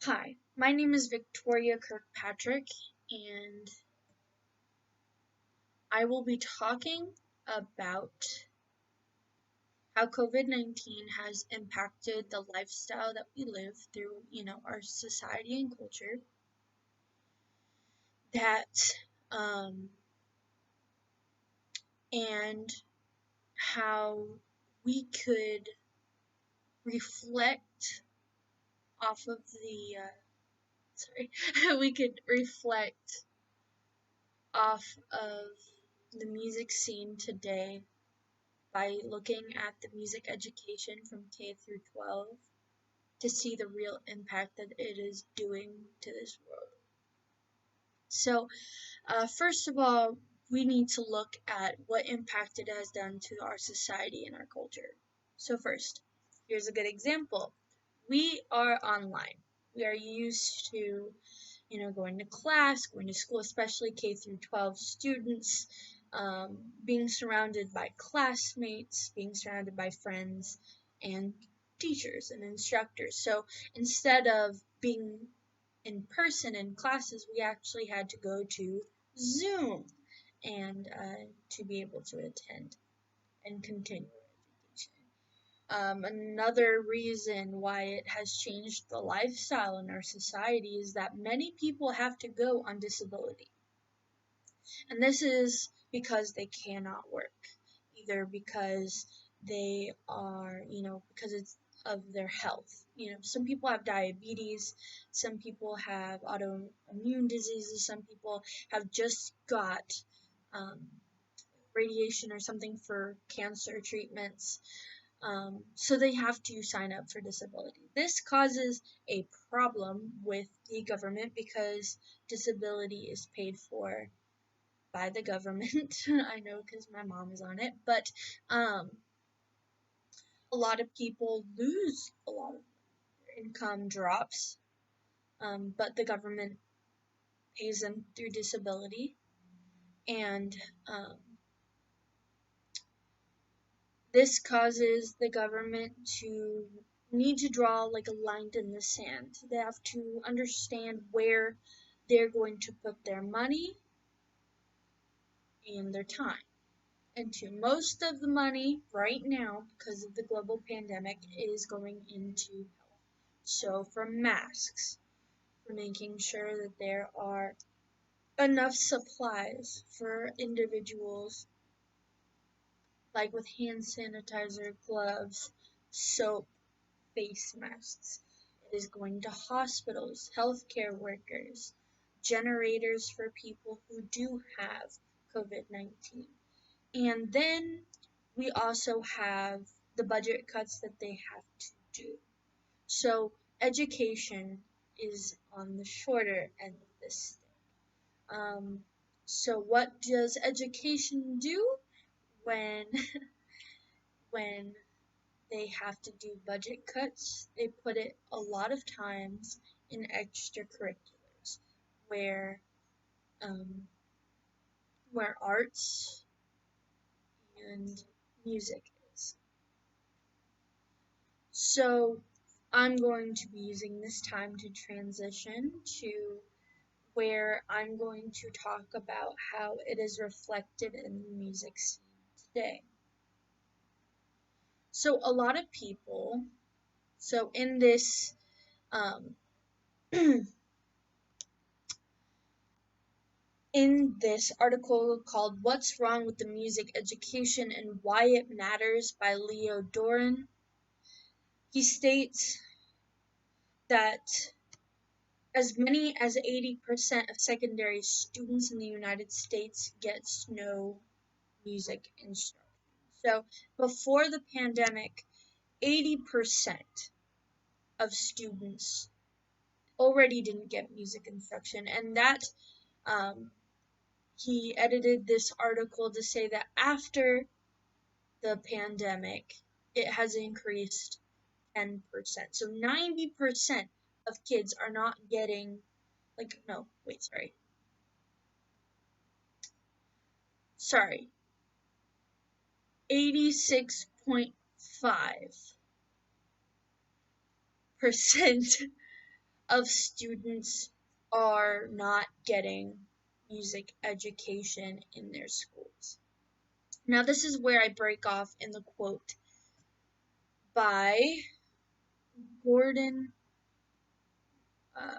Hi, my name is Victoria Kirkpatrick, and I will be talking about how COVID-19 has impacted the lifestyle that we live through, our society and culture, that, um, and how we could reflect off of we could reflect off of the music scene today by looking at the music education from K through 12 to see the real impact that it is doing to this world. So, first of all, we need to look at what impact it has done to our society and our culture. So, first, here's a good example. We are online. We are used to, going to class, going to school, especially K through 12 students, being surrounded by classmates, being surrounded by friends and teachers and instructors. So instead of being in person in classes, we actually had to go to Zoom and to be able to attend and continue education. Another reason why it has changed the lifestyle in our society is that many people have to go on disability. And this is because they cannot work, either because they are, because it's of their health. Some people have diabetes, some people have autoimmune diseases, some people have just got radiation or something for cancer treatments. So they have to sign up for disability. This causes a problem with the government because disability is paid for by the government. I know because my mom is on it, but a lot of people lose a lot of their income drops, but the government pays them through disability, and this causes the government to need to draw like a line in the sand. They have to understand where they're going to put their money and their time into. Most of the money right now, because of the global pandemic, is going into health. So for masks, for making sure that there are enough supplies for individuals, like with hand sanitizer, gloves, soap, face masks. It is going to hospitals, healthcare workers, generators for people who do have COVID-19. And then we also have the budget cuts that they have to do. So education is on the shorter end of this stick. So what does education do when when they have to do budget cuts? They put it a lot of times in extracurriculars where um, where arts and music is. So I'm going to be using this time to transition to where I'm going to talk about how it is reflected in the music scene today. So a lot of people, so in this um, in this article called What's Wrong with the Music Education and Why It Matters by Leo Doran, he states that as many as 80% of secondary students in the United States gets no music instruction. So before the pandemic, 80% of students already didn't get music instruction, and that he edited this article to say that after the pandemic, it has increased 10%. So 90% of kids are not getting, no, wait, sorry, 86.5% of students are not getting music education in their schools. Now, this is where I break off in the quote by Gordon uh,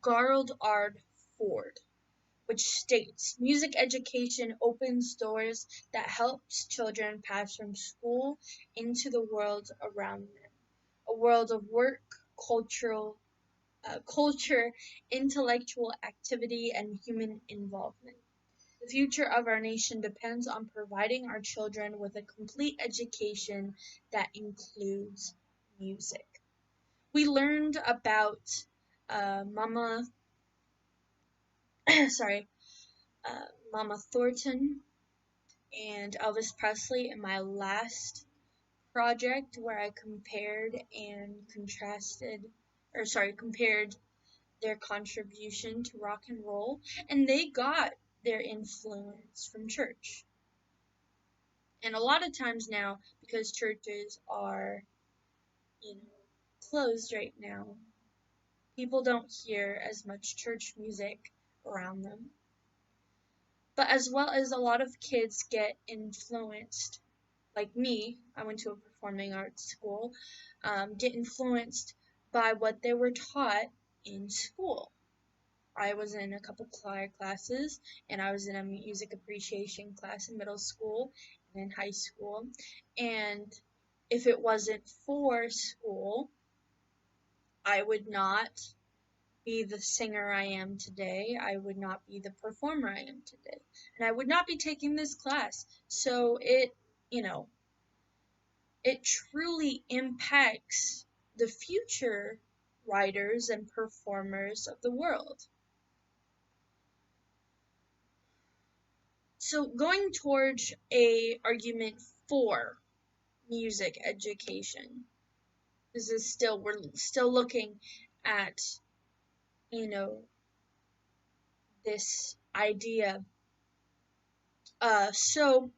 Garland Ford, which states music education opens doors that helps children pass from school into the world around them, a world of work, culture, intellectual activity, and human involvement. The future of our nation depends on providing our children with a complete education that includes music. We learned about Mama, sorry, Mama Thornton and Elvis Presley in my last project where I compared their contribution to rock and roll, and they got their influence from church. And a lot of times now, because churches are, closed right now, people don't hear as much church music around them. But as well as a lot of kids get influenced, like me, I went to a performing arts school, get influenced by what they were taught in school. I was in a couple choir classes, and I was in a music appreciation class in middle school and in high school. And if it wasn't for school, I would not be the singer I am today. I would not be the performer I am today. And I would not be taking this class. So it truly impacts the future writers and performers of the world. So going towards a argument for music we're still looking at, this idea. So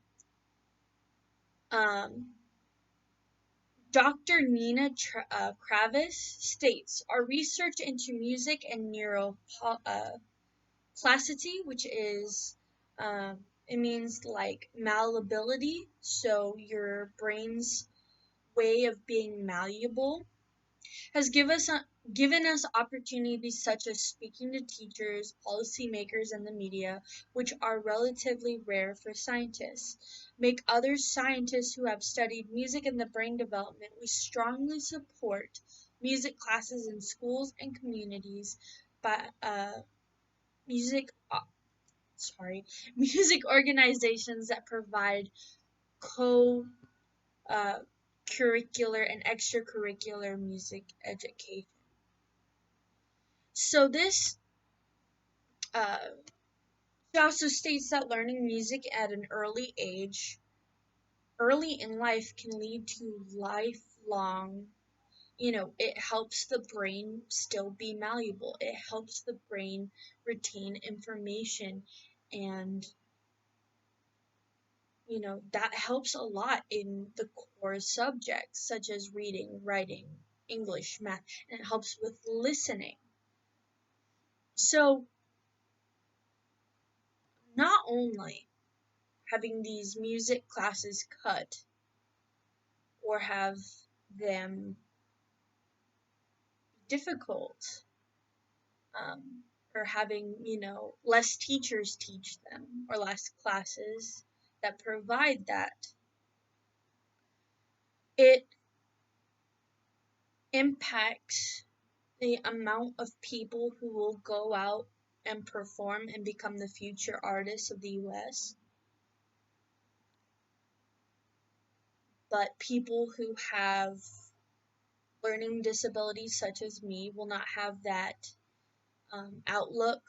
Dr. Nina Kravis states, our research into music and neuroplasticity, which is, it means like malleability, so your brain's way of being malleable, has given us opportunities such as speaking to teachers, policymakers, and the media, which are relatively rare for scientists. Make other scientists who have studied music and the brain development, we strongly support music classes in schools and communities, but music music organizations that provide co curricular and extracurricular music education. So this also states that learning music at an early in life, can lead to lifelong, it helps the brain still be malleable. It helps the brain retain information, and that helps a lot in the core subjects such as reading, writing, English, math, and it helps with listening. So not only having these music classes cut or have them difficult, or having, less teachers teach them or less classes that provide that, it impacts the amount of people who will go out and perform and become the future artists of the US. But people who have learning disabilities such as me will not have that outlook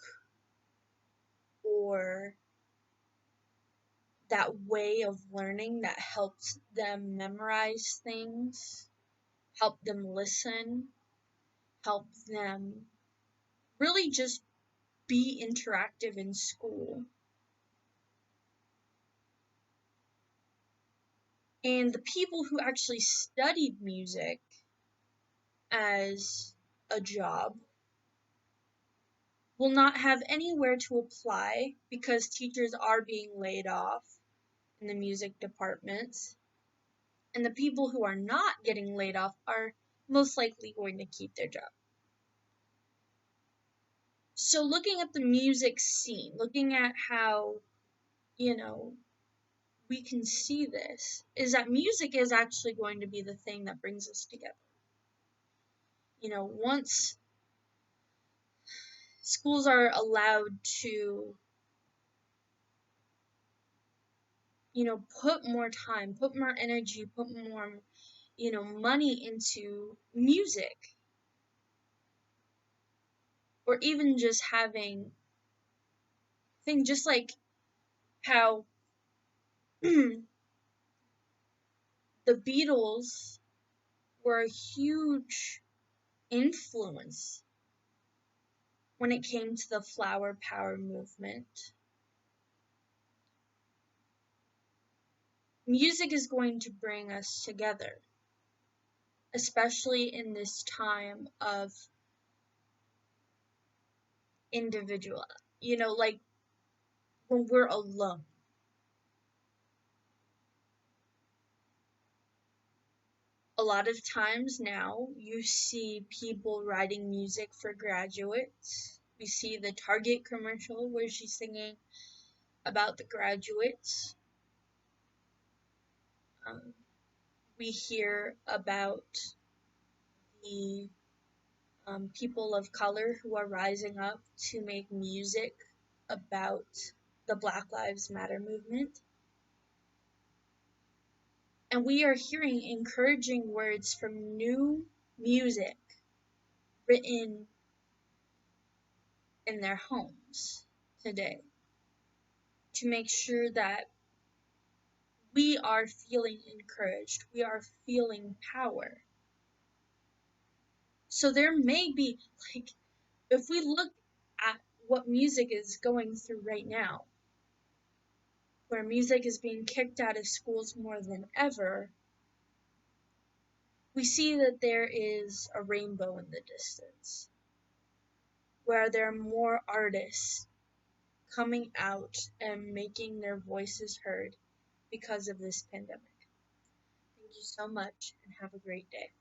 or that way of learning that helps them memorize things, help them listen, help them really just be interactive in school. And the people who actually studied music as a job will not have anywhere to apply because teachers are being laid off in the music departments. And the people who are not getting laid off are most likely going to keep their job. So looking at the music scene, looking at how, we can see this, is that music is actually going to be the thing that brings us together. Once schools are allowed to, put more time, put more energy, put more, money into music, or even just having things just like how the Beatles were a huge influence when it came to the flower power movement. Music is going to bring us together, especially in this time of individual, like when we're alone. A lot of times now you see people writing music for graduates. We see the Target commercial where she's singing about the graduates. We hear about the people of color who are rising up to make music about the Black Lives Matter movement. And we are hearing encouraging words from new music written in their homes today to make sure that we are feeling encouraged, we are feeling power. So there may be, if we look at what music is going through right now, where music is being kicked out of schools more than ever, we see that there is a rainbow in the distance, where there are more artists coming out and making their voices heard because of this pandemic. Thank you so much and have a great day.